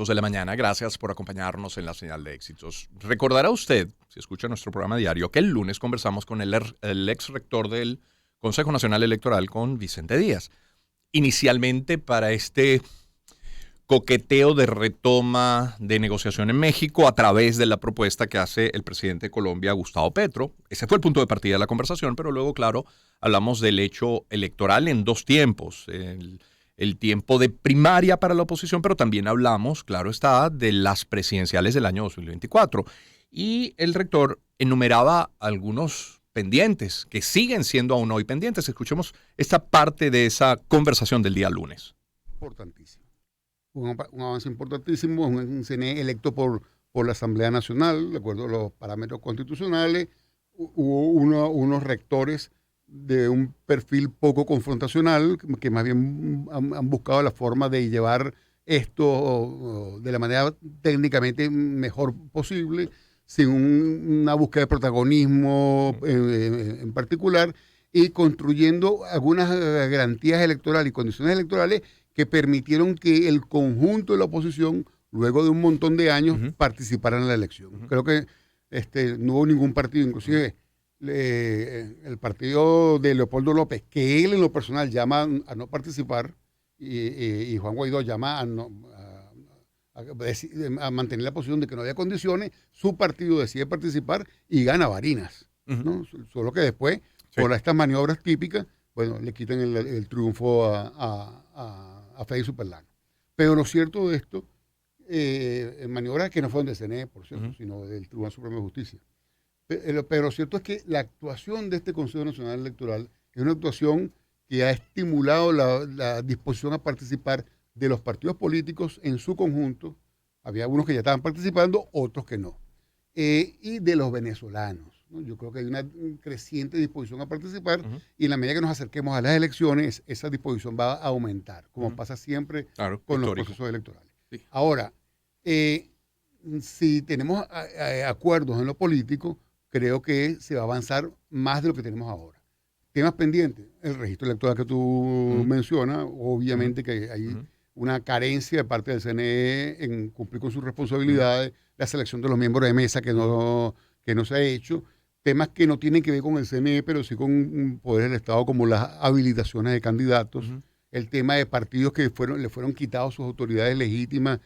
de la mañana. Gracias por acompañarnos en la señal de éxitos. Recordará usted, si escucha nuestro programa diario, que el lunes conversamos con el ex rector del Consejo Nacional Electoral, con Vicente Díaz. Inicialmente para este coqueteo de retoma de negociación en México a través de la propuesta que hace el presidente de Colombia, Gustavo Petro. Ese fue el punto de partida de la conversación, pero luego, claro, hablamos del hecho electoral en dos tiempos. El tiempo de primaria para la oposición, pero también hablamos, claro está, de las presidenciales del año 2024. Y el rector enumeraba algunos pendientes que siguen siendo aún hoy pendientes. Escuchemos esta parte de esa conversación del día lunes. Importantísimo. Un avance importantísimo, un CNE electo por la Asamblea Nacional, de acuerdo a los parámetros constitucionales. Hubo unos rectores de un perfil poco confrontacional, que más bien han buscado la forma de llevar esto de la manera técnicamente mejor posible, sin una búsqueda de protagonismo en particular, y construyendo algunas garantías electorales y condiciones electorales que permitieron que el conjunto de la oposición, luego de un montón de años, participara en la elección. Creo que no hubo ningún partido, inclusive el partido de Leopoldo López, que él en lo personal llama a no participar, y Juan Guaidó llama a mantener la posición de que no había condiciones. Su partido decide participar y gana Barinas, ¿no? Solo que después, por estas maniobras típicas, bueno, le quitan el triunfo a Félix Superlano. Pero lo cierto de esto, maniobras que no fueron del CNE, por cierto, sino del Tribunal Supremo de Justicia. Pero lo cierto es que la actuación de este Consejo Nacional Electoral es una actuación que ha estimulado la disposición a participar de los partidos políticos en su conjunto. Había unos que ya estaban participando, otros que no. Y de los venezolanos, ¿no? Yo creo que hay una creciente disposición a participar, y en la medida que nos acerquemos a las elecciones, esa disposición va a aumentar, como pasa siempre con los procesos electorales. Sí. Ahora, si tenemos acuerdos en lo político, creo que se va a avanzar más de lo que tenemos ahora. Temas pendientes, el registro electoral que tú mencionas, obviamente que hay una carencia de parte del CNE en cumplir con sus responsabilidades, la selección de los miembros de mesa que no se ha hecho, temas que no tienen que ver con el CNE, pero sí con poderes del Estado, como las habilitaciones de candidatos, el tema de partidos que le fueron quitados sus autoridades legítimas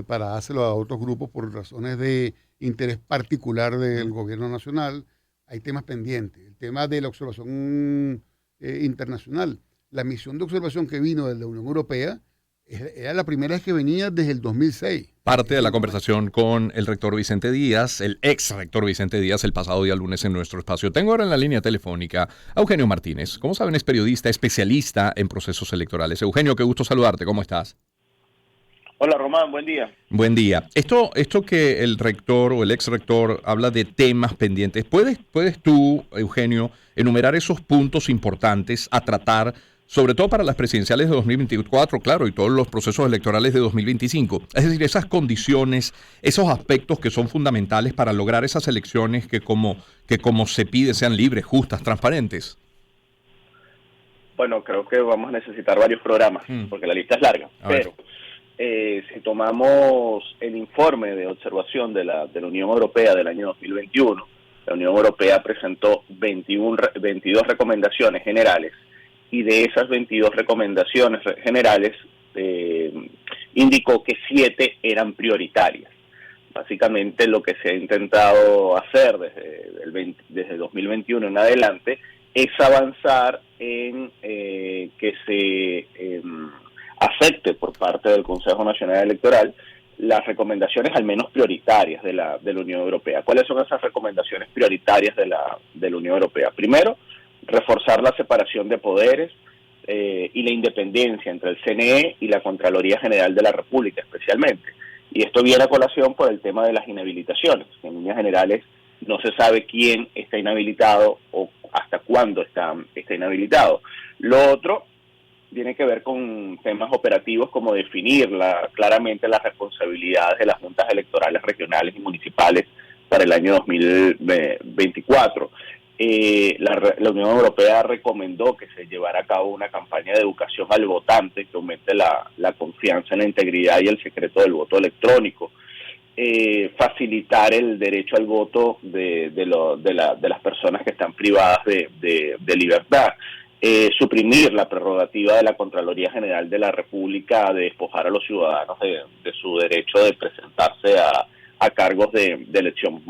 para dárselo a otros grupos por razones de interés particular del gobierno nacional. Hay temas pendientes. El tema de la observación internacional. La misión de observación que vino de la Unión Europea era la primera vez que venía desde el 2006. Parte de la conversación con el rector Vicente Díaz, el ex rector Vicente Díaz, el pasado día lunes en nuestro espacio. Tengo ahora en la línea telefónica a Eugenio Martínez. Como saben, es periodista, especialista en procesos electorales. Eugenio, qué gusto saludarte. ¿Cómo estás? Hola, Román, buen día. Buen día. Esto que el rector o el ex rector habla de temas pendientes, ¿puedes tú, Eugenio, enumerar esos puntos importantes a tratar, sobre todo para las presidenciales de 2024, claro, y todos los procesos electorales de 2025? Es decir, esas condiciones, esos aspectos que son fundamentales para lograr esas elecciones que como se pide sean libres, justas, transparentes. Bueno, creo que vamos a necesitar varios programas, porque la lista es larga, pero si tomamos el informe de observación de la Unión Europea del año 2021, la Unión Europea presentó 22 recomendaciones generales, y de esas 22 recomendaciones generales indicó que 7 eran prioritarias. Básicamente lo que se ha intentado hacer desde 2021 en adelante es avanzar en que se acepte por parte del Consejo Nacional Electoral las recomendaciones al menos prioritarias de la Unión Europea. ¿Cuáles son esas recomendaciones prioritarias de la Unión Europea? Primero, reforzar la separación de poderes y la independencia entre el CNE y la Contraloría General de la República especialmente. Y esto viene a colación por el tema de las inhabilitaciones. En líneas generales no se sabe quién está inhabilitado o hasta cuándo está inhabilitado. Lo otro tiene que ver con temas operativos, como definir claramente las responsabilidades de las juntas electorales regionales y municipales para el año 2024. La Unión Europea recomendó que se llevara a cabo una campaña de educación al votante que aumente la confianza en la integridad y el secreto del voto electrónico, facilitar el derecho al voto de las personas que están privadas de libertad, suprimir la prerrogativa de la Contraloría General de la República de despojar a los ciudadanos de su derecho de presentarse a cargos de elección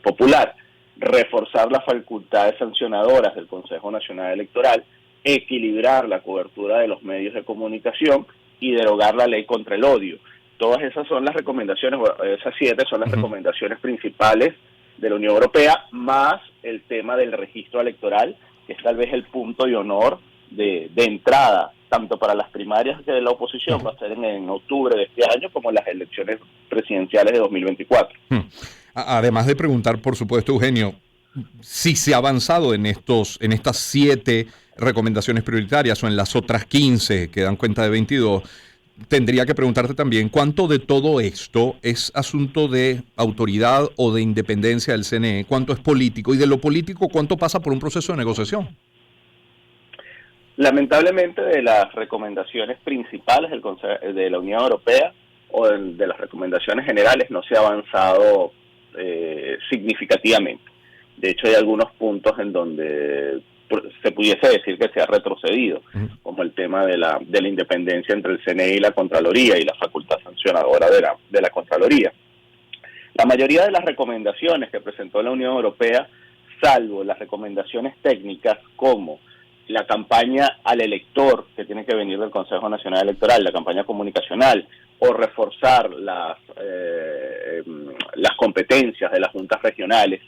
popular, reforzar las facultades sancionadoras del Consejo Nacional Electoral, equilibrar la cobertura de los medios de comunicación y derogar la ley contra el odio. Todas esas son las recomendaciones, esas 7 son las recomendaciones principales de la Unión Europea, más el tema del registro electoral, que es tal vez el punto de honor de entrada, tanto para las primarias de la oposición, va a ser en octubre de este año, como las elecciones presidenciales de 2024. Además de preguntar, por supuesto, Eugenio, si se ha avanzado en estas 7 recomendaciones prioritarias o en las otras 15 que dan cuenta de 22, tendría que preguntarte también cuánto de todo esto es asunto de autoridad o de independencia del CNE, cuánto es político, y de lo político cuánto pasa por un proceso de negociación. Lamentablemente, de las recomendaciones principales de la Unión Europea o de las recomendaciones generales no se ha avanzado significativamente. De hecho, hay algunos puntos en donde se pudiese decir que se ha retrocedido, como el tema de la independencia entre el CNE y la Contraloría y la facultad sancionadora de la Contraloría. La mayoría de las recomendaciones que presentó la Unión Europea, salvo las recomendaciones técnicas como la campaña al elector, que tiene que venir del Consejo Nacional Electoral, la campaña comunicacional, o reforzar las competencias de las juntas regionales,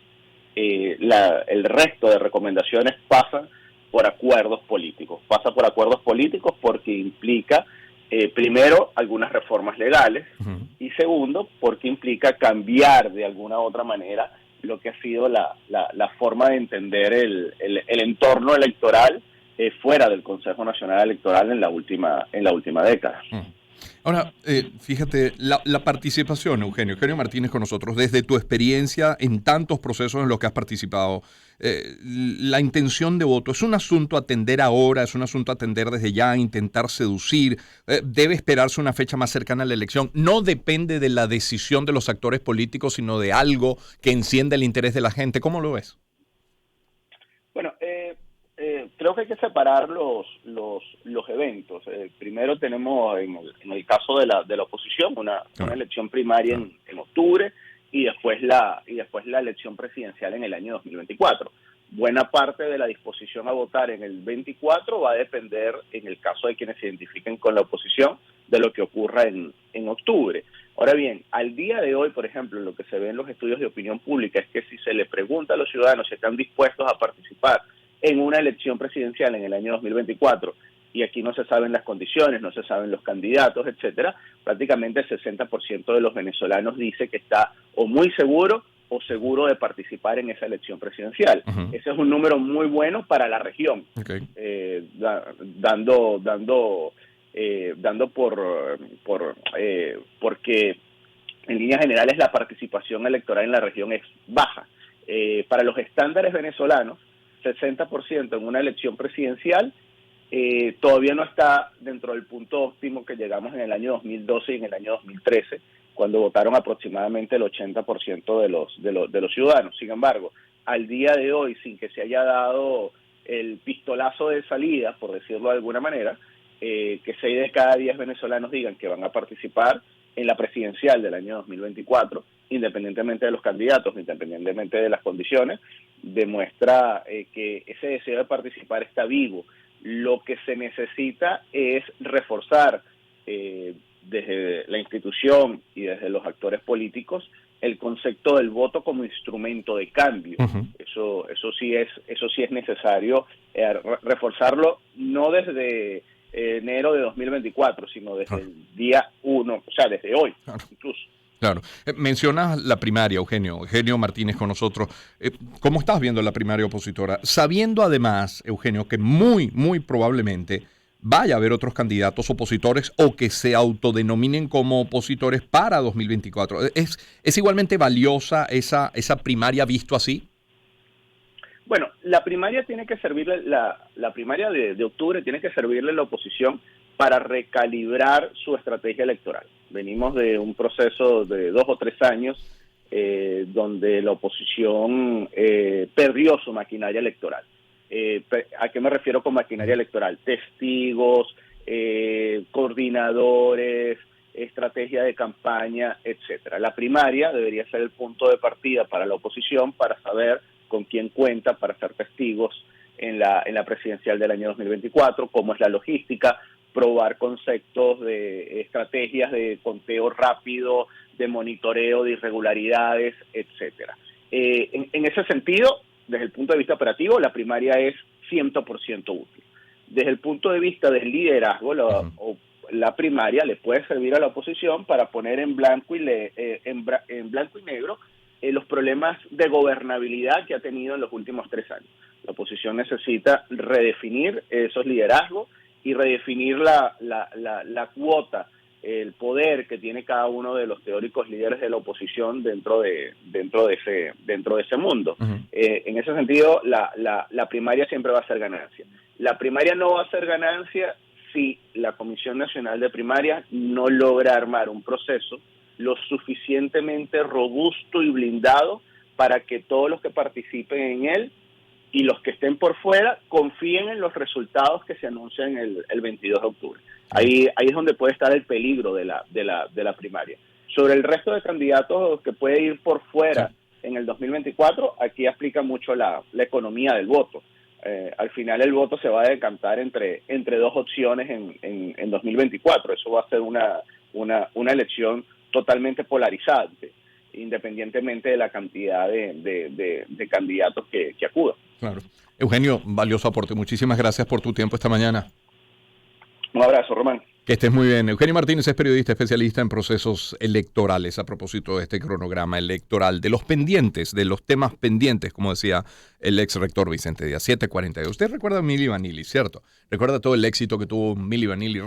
el resto de recomendaciones pasan por acuerdos políticos. Pasa por acuerdos políticos porque implica, primero, algunas reformas legales, y segundo, porque implica cambiar de alguna u otra manera lo que ha sido la forma de entender el entorno electoral fuera del Consejo Nacional Electoral en la última década. Ahora, fíjate, la participación, Eugenio Martínez con nosotros, desde tu experiencia en tantos procesos en los que has participado, la intención de voto, ¿es un asunto a atender ahora, es un asunto a atender desde ya, intentar seducir, debe esperarse una fecha más cercana a la elección? ¿No depende de la decisión de los actores políticos, sino de algo que encienda el interés de la gente? ¿Cómo lo ves? Bueno, creo que hay que separar los eventos. Primero tenemos, en el caso de la oposición, una elección primaria en octubre, y después la elección presidencial en el año 2024. Buena parte de la disposición a votar en el 24 va a depender, en el caso de quienes se identifiquen con la oposición, de lo que ocurra en octubre. Ahora bien, al día de hoy, por ejemplo, lo que se ve en los estudios de opinión pública es que si se le pregunta a los ciudadanos si están dispuestos a participar en una elección presidencial en el año 2024, y aquí no se saben las condiciones, no se saben los candidatos, etcétera, prácticamente el 60% de los venezolanos dice que está o muy seguro o seguro de participar en esa elección presidencial. Ese es un número muy bueno para la región, porque en líneas generales la participación electoral en la región es baja. Para los estándares venezolanos, 60% en una elección presidencial todavía no está dentro del punto óptimo que llegamos en el año 2012 y en el año 2013, cuando votaron aproximadamente el 80% de los ciudadanos. Sin embargo, al día de hoy, sin que se haya dado el pistolazo de salida, por decirlo de alguna manera, que 6 de cada 10 venezolanos digan que van a participar en la presidencial del año 2024, independientemente de los candidatos, independientemente de las condiciones, demuestra que ese deseo de participar está vivo. Lo que se necesita es reforzar desde la institución y desde los actores políticos el concepto del voto como instrumento de cambio. Eso sí es necesario reforzarlo, no desde enero de 2024, sino desde el día 1, o sea, desde hoy, incluso. Claro. Mencionas la primaria, Eugenio Martínez con nosotros. ¿Cómo estás viendo la primaria opositora? Sabiendo además, Eugenio, que muy probablemente vaya a haber otros candidatos opositores o que se autodenominen como opositores para 2024. ¿Es igualmente valiosa esa primaria visto así? Bueno, la primaria tiene que servirle, la primaria de octubre tiene que servirle a la oposición para recalibrar su estrategia electoral. Venimos de un proceso de 2 o 3 años donde la oposición perdió su maquinaria electoral. ¿A qué me refiero con maquinaria electoral? Testigos, coordinadores, estrategia de campaña, etcétera. La primaria debería ser el punto de partida para la oposición para saber con quién cuenta para ser testigos en la presidencial del año 2024, cómo es la logística, probar conceptos de estrategias de conteo rápido, de monitoreo de irregularidades, etcétera. En ese sentido, desde el punto de vista operativo, la primaria es 100% útil. Desde el punto de vista del liderazgo, la primaria le puede servir a la oposición para poner en blanco y negro los problemas de gobernabilidad que ha tenido en los últimos 3 años. La oposición necesita redefinir esos liderazgos y redefinir la cuota, el poder que tiene cada uno de los teóricos líderes de la oposición dentro de ese mundo. En ese sentido, la primaria siempre va a ser ganancia. La primaria no va a ser ganancia si la Comisión Nacional de Primaria no logra armar un proceso lo suficientemente robusto y blindado para que todos los que participen en él y los que estén por fuera confíen en los resultados que se anuncian el 22 de octubre. Ahí es donde puede estar el peligro de la primaria. Sobre el resto de candidatos que puede ir por fuera en el 2024, aquí aplica mucho la economía del voto. Al final el voto se va a decantar entre 2 opciones en 2024. Eso va a ser una elección totalmente polarizante, independientemente de la cantidad de candidatos que acudan. Claro. Eugenio, valioso aporte. Muchísimas gracias por tu tiempo esta mañana. Un abrazo, Román. Que estés muy bien. Eugenio Martínez es periodista especialista en procesos electorales a propósito de este cronograma electoral, de los pendientes, de los temas pendientes, como decía el ex rector Vicente Díaz, 742. Usted recuerda a Milli Vanilli, ¿cierto? Recuerda todo el éxito que tuvo Milli Vanilli.